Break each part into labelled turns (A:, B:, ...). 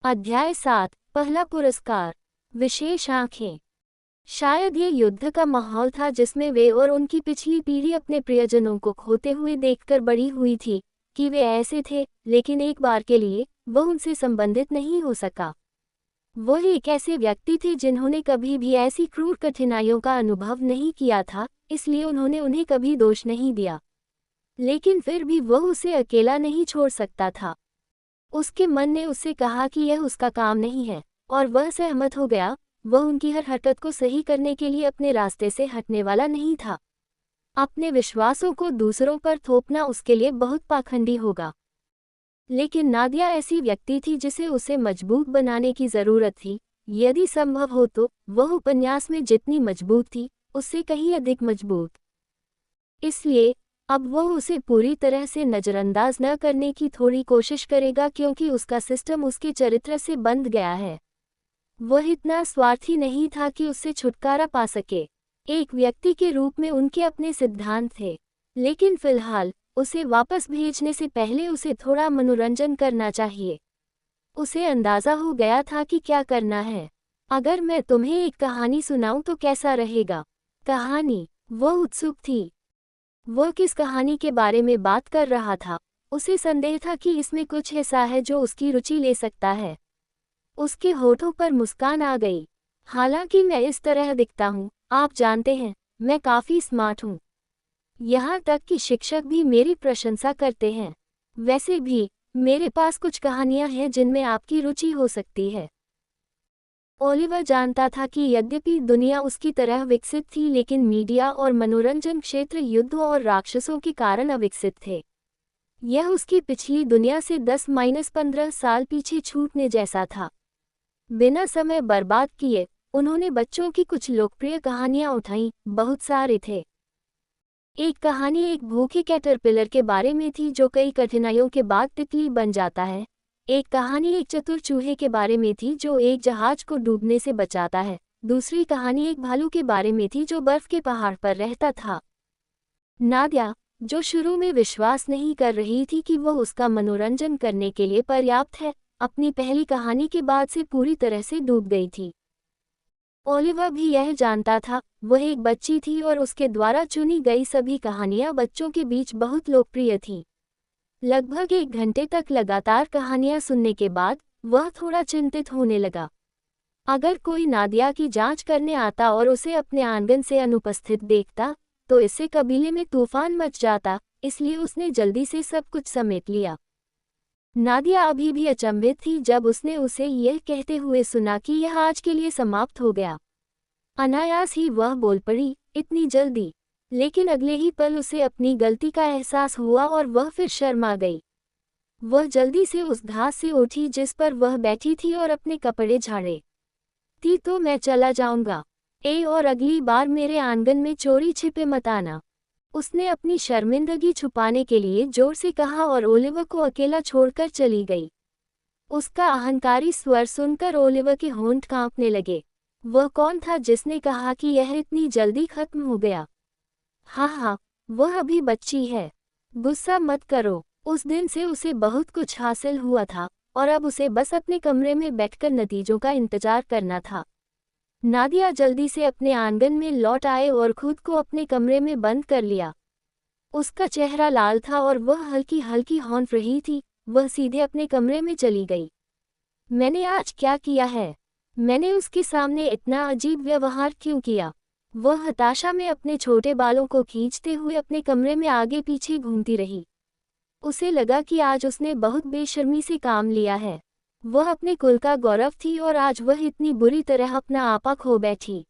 A: अध्याय 7। पहला पुरस्कार। विशेष आंखें। शायद ये युद्ध का माहौल था जिसमें वे और उनकी पिछली पीढ़ी अपने प्रियजनों को खोते हुए देखकर बड़ी हुई थी कि वे ऐसे थे, लेकिन एक बार के लिए वह उनसे संबंधित नहीं हो सका। वो एक ऐसे व्यक्ति थे जिन्होंने कभी भी ऐसी क्रूर कठिनाइयों का अनुभव नहीं किया था, इसलिए उन्होंने उन्हें कभी दोष नहीं दिया। लेकिन फिर भी वह उसे अकेला नहीं छोड़ सकता था। उसके मन ने उससे कहा कि यह उसका काम नहीं है, और वह सहमत हो गया। वह उनकी हर हरकत को सही करने के लिए अपने रास्ते से हटने वाला नहीं था। अपने विश्वासों को दूसरों पर थोपना उसके लिए बहुत पाखंडी होगा। लेकिन नादिया ऐसी व्यक्ति थी जिसे उसे मजबूत बनाने की जरूरत थी। यदि संभव हो तो वह उपन्यास में जितनी मजबूत थी, उससे कहीं अधिक मजबूत। इसलिए अब वह उसे पूरी तरह से नज़रअंदाज न करने की थोड़ी कोशिश करेगा, क्योंकि उसका सिस्टम उसके चरित्र से बंध गया है। वह इतना स्वार्थी नहीं था कि उससे छुटकारा पा सके। एक व्यक्ति के रूप में उनके अपने सिद्धांत थे, लेकिन फिलहाल उसे वापस भेजने से पहले उसे थोड़ा मनोरंजन करना चाहिए। उसे अंदाज़ा हो गया था कि क्या करना है। अगर मैं तुम्हें एक कहानी सुनाऊं तो कैसा रहेगा? कहानी? वह उत्सुक थी। वह किस कहानी के बारे में बात कर रहा था? उसे संदेह था कि इसमें कुछ ऐसा है जो उसकी रुचि ले सकता है। उसके होठों पर मुस्कान आ गई। हालांकि मैं इस तरह दिखता हूँ, आप जानते हैं, मैं काफ़ी स्मार्ट हूँ। यहाँ तक कि शिक्षक भी मेरी प्रशंसा करते हैं। वैसे भी मेरे पास कुछ कहानियाँ हैं जिनमें आपकी रुचि हो सकती है। ओलिवर जानता था कि यद्यपि दुनिया उसकी तरह विकसित थी, लेकिन मीडिया और मनोरंजन क्षेत्र युद्धों और राक्षसों के कारण अविकसित थे। यह उसकी पिछली दुनिया से 10-15 साल पीछे छूटने जैसा था। बिना समय बर्बाद किए उन्होंने बच्चों की कुछ लोकप्रिय कहानियां उठाईं। बहुत सारे थे। एक कहानी एक भूखे कैटरपिलर के बारे में थी जो कई कठिनाइयों के बाद तितली बन जाता है। एक कहानी एक चतुर चूहे के बारे में थी जो एक जहाज को डूबने से बचाता है। दूसरी कहानी एक भालू के बारे में थी जो बर्फ के पहाड़ पर रहता था। नादिया, जो शुरू में विश्वास नहीं कर रही थी कि वह उसका मनोरंजन करने के लिए पर्याप्त है, अपनी पहली कहानी के बाद से पूरी तरह से डूब गई थी। ओलिवर भी यह जानता था। वह एक बच्ची थी और उसके द्वारा चुनी गई सभी कहानियां बच्चों के बीच बहुत लोकप्रिय थीं। लगभग 1 घंटे तक लगातार कहानियां सुनने के बाद वह थोड़ा चिंतित होने लगा। अगर कोई नादिया की जांच करने आता और उसे अपने आंगन से अनुपस्थित देखता, तो इससे कबीले में तूफान मच जाता, इसलिए उसने जल्दी से सब कुछ समेट लिया। नादिया अभी भी अचंभित थी जब उसने उसे यह कहते हुए सुना कि यह आज के लिए समाप्त हो गया। अनायास ही वह बोल पड़ी, इतनी जल्दी? लेकिन अगले ही पल उसे अपनी गलती का एहसास हुआ और वह फिर शर्मा गई। वह जल्दी से उस घास से उठी जिस पर वह बैठी थी और अपने कपड़े झाड़े। तो मैं चला जाऊंगा। और अगली बार मेरे आंगन में चोरी छिपे मत आना। उसने अपनी शर्मिंदगी छुपाने के लिए जोर से कहा और ओलिवर को अकेला छोड़कर चली गई। उसका अहंकारी स्वर सुनकर ओलिवर के होंठ कांपने लगे। वह कौन था जिसने कहा कि यह इतनी जल्दी खत्म हो गया? हाँ, वह अभी बच्ची है। गुस्सा मत करो। उस दिन से उसे बहुत कुछ हासिल हुआ था और अब उसे बस अपने कमरे में बैठकर नतीजों का इंतजार करना था। नादिया जल्दी से अपने आंगन में लौट आए और खुद को अपने कमरे में बंद कर लिया। उसका चेहरा लाल था और वह हल्की हल्की हौंफ रही थी। वह सीधे अपने कमरे में चली गई। मैंने आज क्या किया है? मैंने उसके सामने इतना अजीब व्यवहार क्यों किया? वह हताशा में अपने छोटे बालों को खींचते हुए अपने कमरे में आगे पीछे घूमती रही। उसे लगा कि आज उसने बहुत बेशर्मी से काम लिया है। वह अपने कुल का गौरव थी और आज वह इतनी बुरी तरह अपना आपा खो बैठी।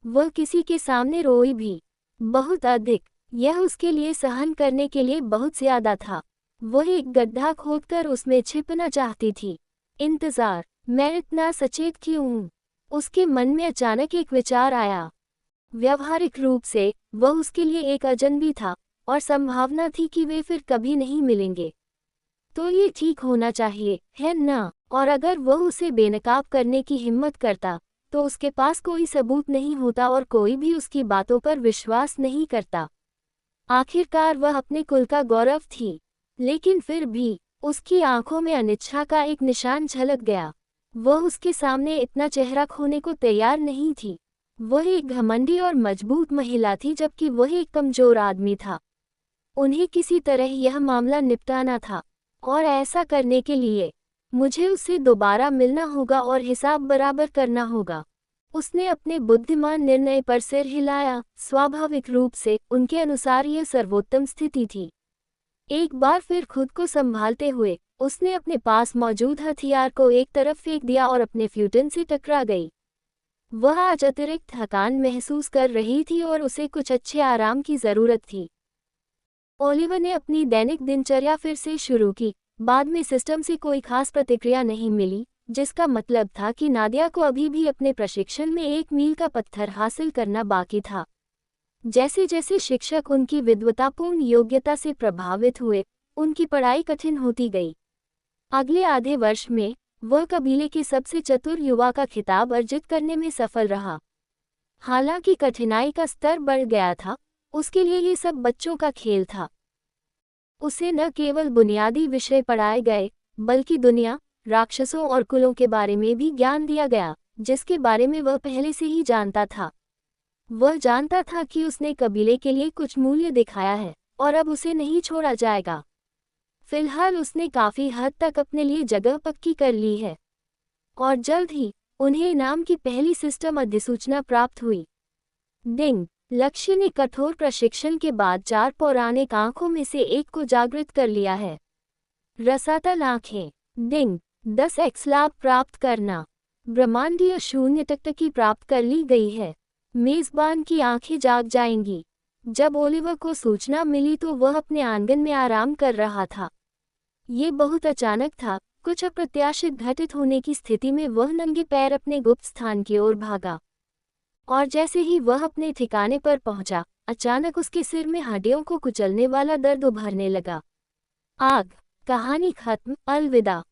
A: वह किसी के सामने रोई भी बहुत अधिक। यह उसके लिए सहन करने के लिए बहुत ज्यादा था। वह एक गड्ढा खोदकर उसमें छिपना चाहती थी। इंतजार, मैं इतना सचेत क्यों हूँ? उसके मन में अचानक एक विचार आया। व्यावहारिक रूप से वह उसके लिए एक अजनबी था और संभावना थी कि वे फिर कभी नहीं मिलेंगे। तो ये ठीक होना चाहिए, है ना? और अगर वह उसे बेनकाब करने की हिम्मत करता, तो उसके पास कोई सबूत नहीं होता और कोई भी उसकी बातों पर विश्वास नहीं करता। आखिरकार वह अपने कुल का गौरव थी। लेकिन फिर भी उसकी आंखों में अनिच्छा का एक निशान झलक गया। वह उसके सामने इतना चेहरा खोने को तैयार नहीं थी। वह एक घमंडी और मजबूत महिला थी, जबकि वह एक कमजोर आदमी था। उन्हें किसी तरह यह मामला निपटाना था, और ऐसा करने के लिए मुझे उससे दोबारा मिलना होगा और हिसाब बराबर करना होगा। उसने अपने बुद्धिमान निर्णय पर सिर हिलाया। स्वाभाविक रूप से उनके अनुसार यह सर्वोत्तम स्थिति थी। एक बार फिर खुद को संभालते हुए उसने अपने पास मौजूद हथियार को एक तरफ फेंक दिया और अपने फ्यूटन से टकरा गई। वह आज अतिरिक्त थकान महसूस कर रही थी और उसे कुछ अच्छे आराम की जरूरत थी। ओलिवर ने अपनी दैनिक दिनचर्या फिर से शुरू की। बाद में सिस्टम से कोई खास प्रतिक्रिया नहीं मिली, जिसका मतलब था कि नादिया को अभी भी अपने प्रशिक्षण में एक मील का पत्थर हासिल करना बाकी था। जैसे जैसे शिक्षक उनकी विद्वतापूर्ण योग्यता से प्रभावित हुए, उनकी पढ़ाई कठिन होती गई। अगले आधे वर्ष में वह कबीले के सबसे चतुर युवा का खिताब अर्जित करने में सफल रहा। हालांकि कठिनाई का स्तर बढ़ गया था, उसके लिए ये सब बच्चों का खेल था। उसे न केवल बुनियादी विषय पढ़ाए गए, बल्कि दुनिया, राक्षसों और कुलों के बारे में भी ज्ञान दिया गया, जिसके बारे में वह पहले से ही जानता था। वह जानता था कि उसने कबीले के लिए कुछ मूल्य दिखाया है, और अब उसे नहीं छोड़ा जाएगा। फिलहाल उसने काफी हद तक अपने लिए जगह पक्की कर ली है, और जल्द ही उन्हें इनाम की पहली सिस्टम अधिसूचना प्राप्त हुई। डिंग। लक्ष्य ने कठोर प्रशिक्षण के बाद 4 पौराणिक आंखों में से एक को जागृत कर लिया है। रसातल आंखें। डिंग। 10x लाभ प्राप्त करना। ब्रह्मांडीय शून्य टकटकी प्राप्त कर ली गई है। मेजबान की आंखें जाग जाएंगी। जब ओलिवर को सूचना मिली तो वह अपने आंगन में आराम कर रहा था। ये बहुत अचानक था। कुछ अप्रत्याशित घटित होने की स्थिति में वह नंगे पैर अपने गुप्त स्थान की ओर भागा, और जैसे ही वह अपने ठिकाने पर पहुंचा, अचानक उसके सिर में हड्डियों को कुचलने वाला दर्द उभरने लगा। आग। कहानी खत्म। अलविदा।